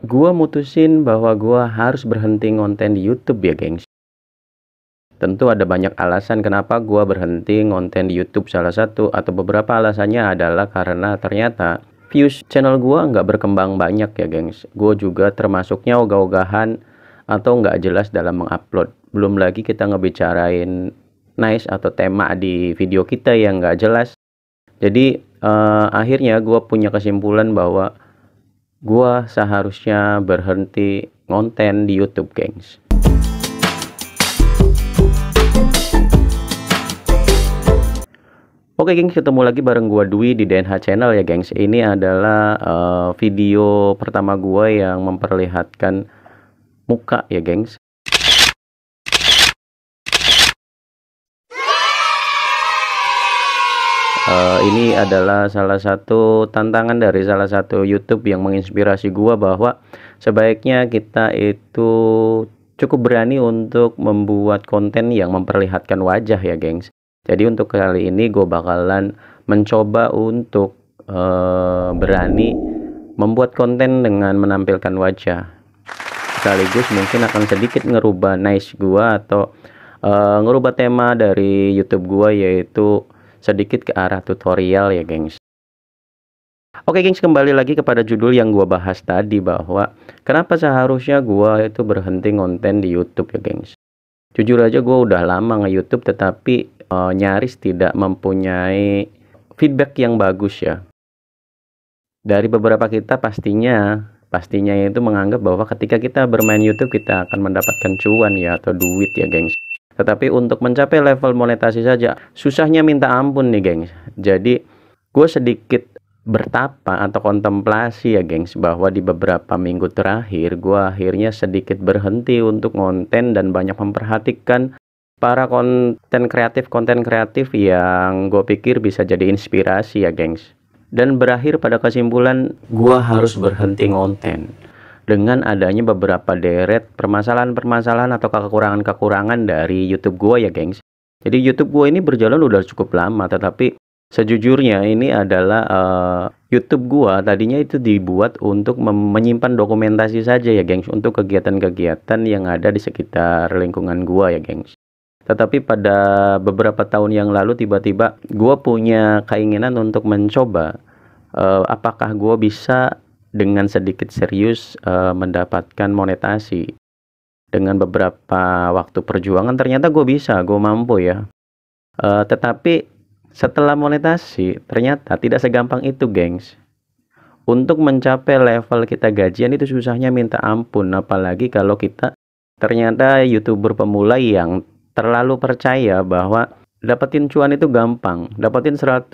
Gua mutusin bahwa gua harus berhenti ngonten di YouTube ya, gengs. Tentu ada banyak alasan kenapa gua berhenti ngonten di YouTube. Salah satu atau beberapa alasannya adalah karena ternyata views channel gua nggak berkembang banyak ya, gengs. Gua juga termasuknya ogah-ogahan atau nggak jelas dalam mengupload. Belum lagi kita ngebicarain nice atau tema di video kita yang nggak jelas. Jadi akhirnya gua punya kesimpulan bahwa gua seharusnya berhenti ngonten di YouTube, gengs. Oke, gengs, ketemu lagi bareng gua Dwi di DNH Channel ya, gengs. Ini adalah video pertama gua yang memperlihatkan muka ya, gengs. Ini adalah salah satu tantangan dari salah satu YouTube yang menginspirasi gua bahwa sebaiknya kita itu cukup berani untuk membuat konten yang memperlihatkan wajah ya, gengs. Jadi untuk kali ini gue bakalan mencoba untuk berani membuat konten dengan menampilkan wajah. Sekaligus mungkin akan sedikit ngerubah niche gua atau ngerubah tema dari YouTube gua, yaitu sedikit ke arah tutorial ya, gengs. Oke, gengs, kembali lagi kepada judul yang gua bahas tadi, bahwa kenapa seharusnya gua itu berhenti ngonten di YouTube ya, gengs. Jujur aja gua udah lama nge-YouTube tetapi nyaris tidak mempunyai feedback yang bagus ya. Dari beberapa kita pastinya itu menganggap bahwa ketika kita bermain YouTube kita akan mendapatkan cuan ya, atau duit ya, gengs. Tetapi untuk mencapai level monetasi saja susahnya minta ampun nih, gengs. Jadi gue sedikit bertapa atau kontemplasi ya, gengs, bahwa di beberapa minggu terakhir gue akhirnya sedikit berhenti untuk ngonten dan banyak memperhatikan para konten kreatif yang gue pikir bisa jadi inspirasi ya, gengs. Dan berakhir pada kesimpulan gue harus berhenti ngonten dengan adanya beberapa deret permasalahan-permasalahan atau kekurangan-kekurangan dari YouTube gue ya, gengs. Jadi YouTube gue ini berjalan udah cukup lama, tetapi sejujurnya ini adalah YouTube gue tadinya itu dibuat untuk menyimpan dokumentasi saja ya, gengs, untuk kegiatan-kegiatan yang ada di sekitar lingkungan gue ya, gengs. Tetapi pada beberapa tahun yang lalu tiba-tiba gue punya keinginan untuk mencoba apakah gue bisa dengan sedikit serius mendapatkan monetasi. Dengan beberapa waktu perjuangan ternyata gue bisa, gue mampu ya. Tetapi setelah monetasi ternyata tidak segampang itu, gengs. Untuk mencapai level kita gajian itu susahnya minta ampun, apalagi kalau kita ternyata YouTuber pemula yang terlalu percaya bahwa dapetin cuan itu gampang, dapetin $100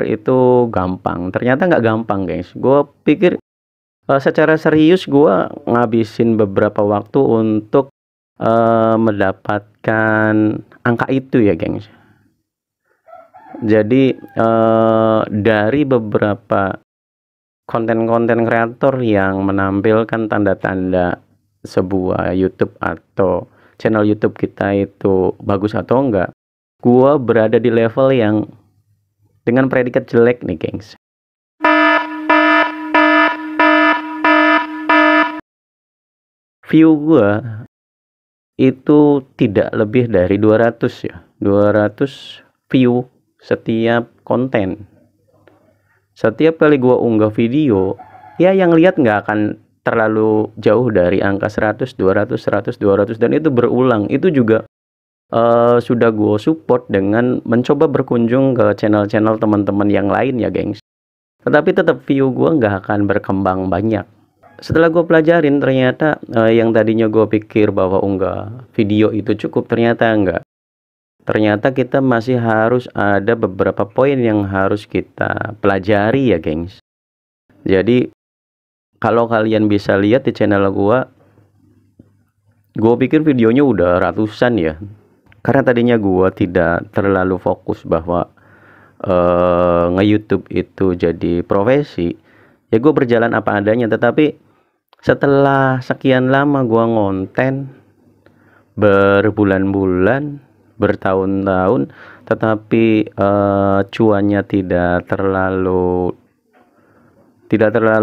itu gampang. Ternyata nggak gampang, guys. Gue pikir secara serius gue ngabisin beberapa waktu untuk mendapatkan angka itu ya, gengs. Jadi dari beberapa konten-konten kreator yang menampilkan tanda-tanda sebuah YouTube atau channel YouTube kita itu bagus atau enggak, gua berada di level yang dengan predikat jelek nih, gengs. View gua itu tidak lebih dari 200 ya, 200 view setiap konten. Setiap kali gua unggah video, ya yang lihat nggak akan terlalu jauh dari angka 100, 200, 100, 200, dan itu berulang. Itu juga sudah gue support dengan mencoba berkunjung ke channel-channel teman-teman yang lain ya, gengs. Tetapi tetap view gue nggak akan berkembang banyak. Setelah gue pelajarin ternyata yang tadinya gue pikir bahwa unggah video itu cukup, ternyata enggak. Ternyata kita masih harus ada beberapa poin yang harus kita pelajari ya, gengs. Jadi kalau kalian bisa lihat di channel gue pikir videonya udah ratusan ya. Karena tadinya gue tidak terlalu fokus bahwa nge-YouTube itu jadi profesi. Ya gue berjalan apa adanya. Tetapi setelah sekian lama gue ngonten berbulan-bulan, bertahun-tahun, tetapi cuannya tidak terlalu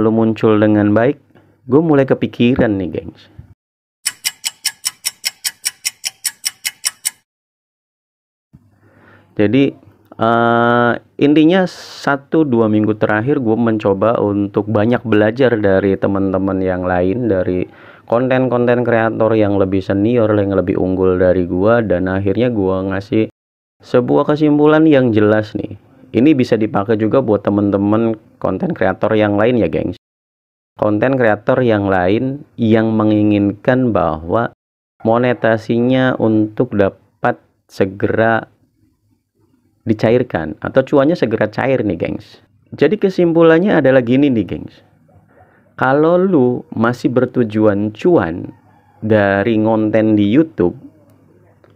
muncul dengan baik, gue mulai kepikiran nih, gengs. Jadi intinya 1-2 minggu terakhir gue mencoba untuk banyak belajar dari teman-teman yang lain, dari konten-konten kreator yang lebih senior, yang lebih unggul dari gue, dan akhirnya gue ngasih sebuah kesimpulan yang jelas nih. Ini bisa dipakai juga buat teman-teman konten kreator yang lain ya, gengs. Konten kreator yang lain yang menginginkan bahwa monetasinya untuk dapat segera dicairkan atau cuannya segera cair nih, gengs. Jadi kesimpulannya adalah gini nih, gengs. Kalau lu masih bertujuan cuan dari konten di YouTube,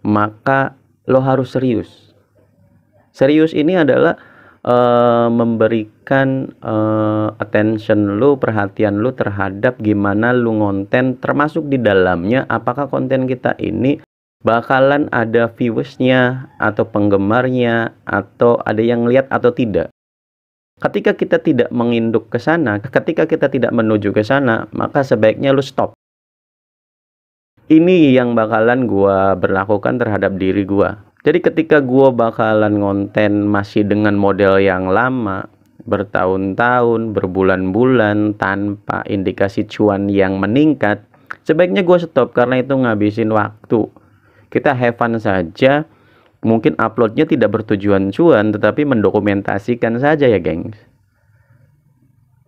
maka lo harus serius. Serius ini adalah memberikan attention lu, perhatian lu terhadap gimana lu ngonten, termasuk di dalamnya apakah konten kita ini bakalan ada viewersnya atau penggemarnya atau ada yang lihat atau tidak. Ketika kita tidak menginduk ke sana, ketika kita tidak menuju ke sana, maka sebaiknya lu stop. Ini yang bakalan gua berlakukan terhadap diri gua. Jadi ketika gua bakalan ngonten masih dengan model yang lama, bertahun-tahun, berbulan-bulan tanpa indikasi cuan yang meningkat, sebaiknya gua stop karena itu ngabisin waktu. Kita have fun saja, mungkin uploadnya tidak bertujuan cuan, tetapi mendokumentasikan saja ya, gengs.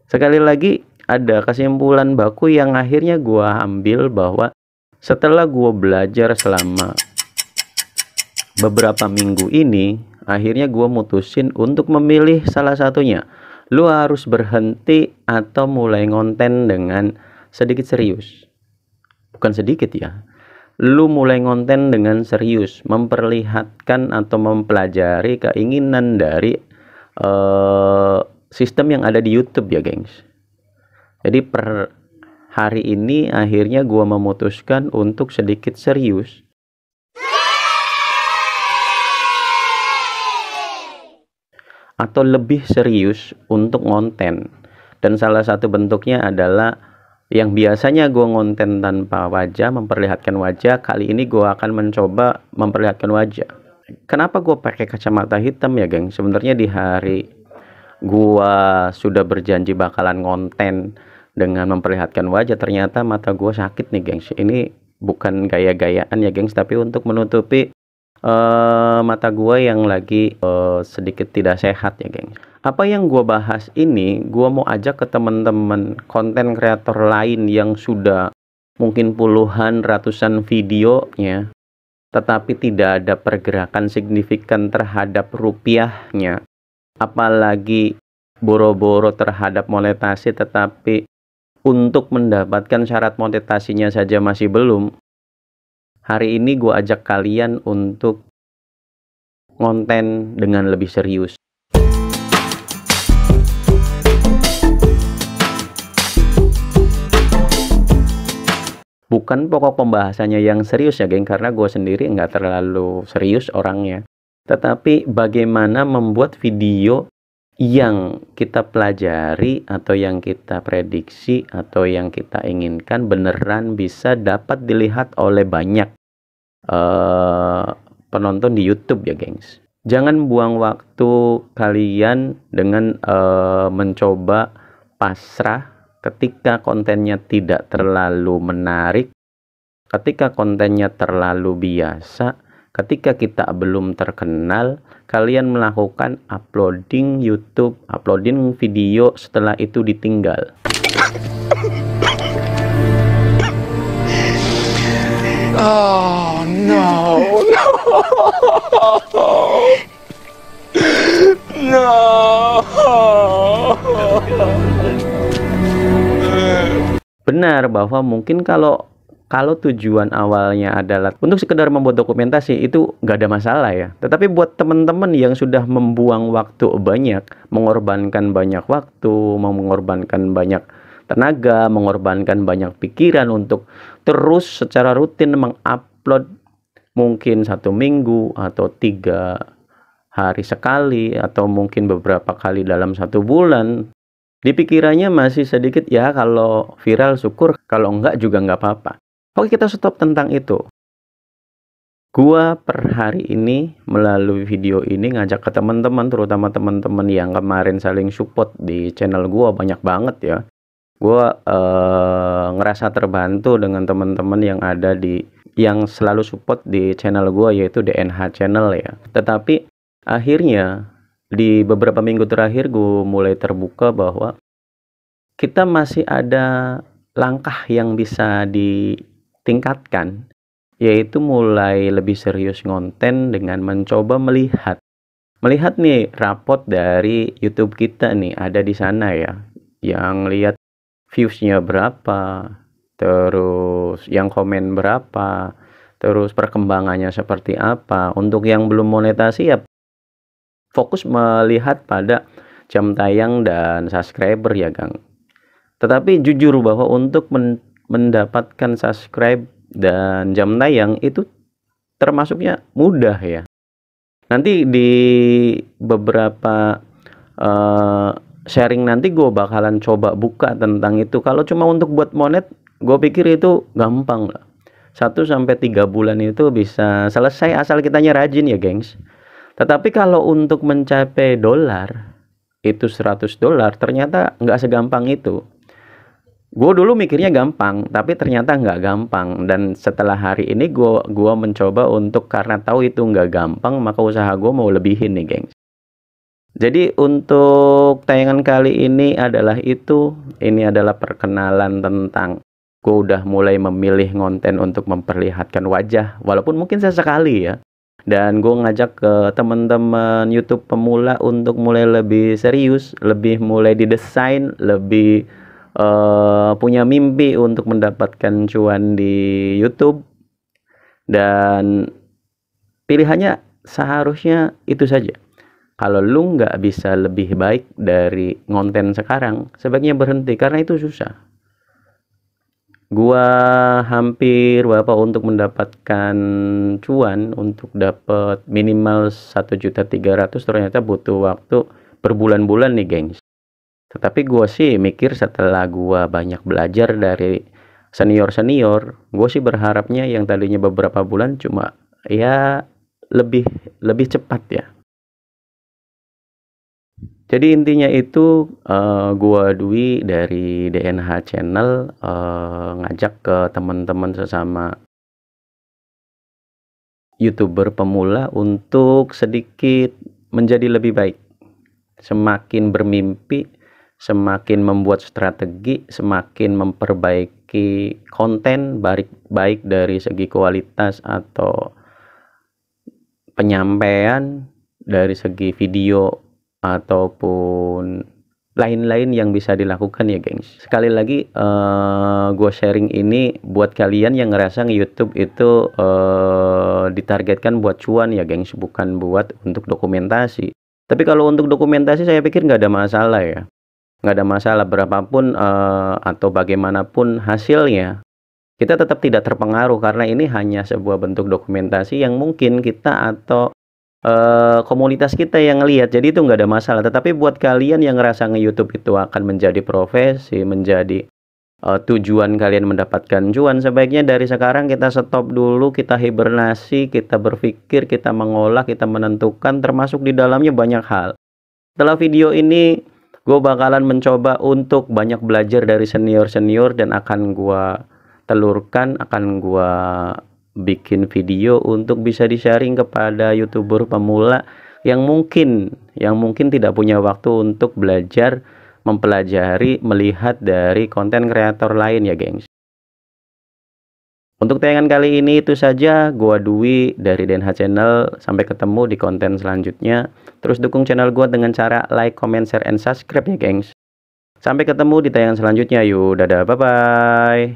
Sekali lagi, ada kesimpulan baku yang akhirnya gua ambil bahwa setelah gua belajar selama beberapa minggu ini, akhirnya gua mutusin untuk memilih salah satunya. Lu harus berhenti atau mulai ngonten dengan sedikit serius. Bukan sedikit ya. Lu mulai ngonten dengan serius, memperlihatkan atau mempelajari keinginan dari sistem yang ada di YouTube ya, gengs. Jadi per hari ini akhirnya gua memutuskan untuk sedikit serius atau lebih serius untuk ngonten. Dan salah satu bentuknya adalah yang biasanya gue ngonten tanpa wajah, memperlihatkan wajah, kali ini gue akan mencoba memperlihatkan wajah. Kenapa gue pakai kacamata hitam ya, geng? Sebenarnya di hari gue sudah berjanji bakalan ngonten dengan memperlihatkan wajah, ternyata mata gue sakit nih, gengs. Ini bukan gaya-gayaan ya, gengs, tapi untuk menutupi mata gue yang lagi sedikit tidak sehat ya, gengs. Apa yang gue bahas ini, gue mau ajak ke teman-teman konten kreator lain yang sudah mungkin puluhan, ratusan videonya, tetapi tidak ada pergerakan signifikan terhadap rupiahnya. Apalagi boro-boro terhadap monetasi, tetapi untuk mendapatkan syarat monetasinya saja masih belum. Hari ini gue ajak kalian untuk ngonten dengan lebih serius. Bukan pokok pembahasannya yang serius ya, geng, karena gue sendiri nggak terlalu serius orangnya. Tetapi bagaimana membuat video yang kita pelajari atau yang kita prediksi atau yang kita inginkan beneran bisa dapat dilihat oleh banyak penonton di YouTube ya, gengs. Jangan buang waktu kalian dengan mencoba pasrah ketika kontennya tidak terlalu menarik, ketika kontennya terlalu biasa, ketika kita belum terkenal, kalian melakukan uploading YouTube, uploading video, setelah itu ditinggal. Oh no, no, Benar bahwa mungkin kalau tujuan awalnya adalah untuk sekedar membuat dokumentasi, itu nggak ada masalah ya. Tetapi buat teman-teman yang sudah membuang waktu banyak, mengorbankan banyak waktu, mengorbankan banyak tenaga, mengorbankan banyak pikiran untuk terus secara rutin mengupload mungkin 1 minggu atau 3 hari sekali atau mungkin beberapa kali dalam 1 bulan, Di pikirannya masih sedikit, ya kalau viral syukur, kalau enggak juga nggak apa-apa. Oke, kita stop tentang itu. Gua per hari ini melalui video ini ngajak ke teman-teman, terutama teman-teman yang kemarin saling support di channel gua banyak banget ya. Gua ngerasa terbantu dengan teman-teman yang ada yang selalu support di channel gua, yaitu DNH Channel ya. Tetapi akhirnya di beberapa minggu terakhir gue mulai terbuka bahwa kita masih ada langkah yang bisa ditingkatkan, yaitu mulai lebih serius ngonten dengan mencoba melihat nih rapot dari YouTube kita nih ada di sana ya, yang lihat viewsnya berapa, terus yang komen berapa, terus perkembangannya seperti apa. Untuk yang belum monetasi ya fokus melihat pada jam tayang dan subscriber ya Kang. Tetapi jujur bahwa untuk mendapatkan subscribe dan jam tayang itu termasuknya mudah ya. Nanti di beberapa sharing nanti gue bakalan coba buka tentang itu. Kalau cuma untuk buat monet, gue pikir itu gampang lah. 1-3 bulan itu bisa selesai asal kitanya rajin ya gengs. Tetapi kalau untuk mencapai dolar, itu $100, ternyata nggak segampang itu. Gue dulu mikirnya gampang, tapi ternyata nggak gampang. Dan setelah hari ini gue mencoba untuk, karena tahu itu nggak gampang, maka usaha gue mau lebihin nih gengs. Jadi untuk tayangan kali ini adalah ini adalah perkenalan tentang gue udah mulai memilih konten untuk memperlihatkan wajah, walaupun mungkin sesekali ya. Dan gue ngajak ke teman-teman YouTube pemula untuk mulai lebih serius, lebih mulai didesain, lebih punya mimpi untuk mendapatkan cuan di YouTube. Dan pilihannya seharusnya itu saja. Kalau lu nggak bisa lebih baik dari konten sekarang, sebaiknya berhenti, karena itu susah. Gua hampir untuk mendapatkan cuan, untuk dapat minimal 1.300.000, ternyata butuh waktu berbulan-bulan nih gengs. Tetapi gue sih mikir setelah gue banyak belajar dari senior-senior, gue sih berharapnya yang tadinya beberapa bulan cuma ya lebih cepat ya. Jadi intinya itu gue Dwi dari DNH Channel ngajak ke teman-teman sesama YouTuber pemula untuk sedikit menjadi lebih baik. Semakin bermimpi, semakin membuat strategi, semakin memperbaiki konten, baik dari segi kualitas atau penyampaian, dari segi video ataupun lain-lain yang bisa dilakukan ya gengs. Sekali lagi gue sharing ini buat kalian yang ngerasa YouTube itu ditargetkan buat cuan ya gengs, bukan buat untuk dokumentasi. Tapi kalau untuk dokumentasi saya pikir nggak ada masalah ya. Nggak ada masalah berapapun atau bagaimanapun hasilnya. Kita tetap tidak terpengaruh karena ini hanya sebuah bentuk dokumentasi yang mungkin kita atau komunitas kita yang ngelihat. Jadi itu nggak ada masalah. Tetapi buat kalian yang ngerasa nge-YouTube itu akan menjadi profesi, menjadi tujuan kalian mendapatkan cuan, sebaiknya dari sekarang kita stop dulu, kita hibernasi, kita berpikir, kita mengolah, kita menentukan, termasuk di dalamnya banyak hal. Setelah video ini gue bakalan mencoba untuk banyak belajar dari senior-senior dan akan gue telurkan, akan gue bikin video untuk bisa di-sharing kepada YouTuber pemula yang mungkin tidak punya waktu untuk belajar, mempelajari, melihat dari konten kreator lain ya gengs. Untuk tayangan kali ini itu saja. Gua Dwi dari DNH Channel. Sampai ketemu di konten selanjutnya. Terus dukung channel gua dengan cara like, comment, share, and subscribe ya gengs. Sampai ketemu di tayangan selanjutnya. Yuk, dadah, bye-bye.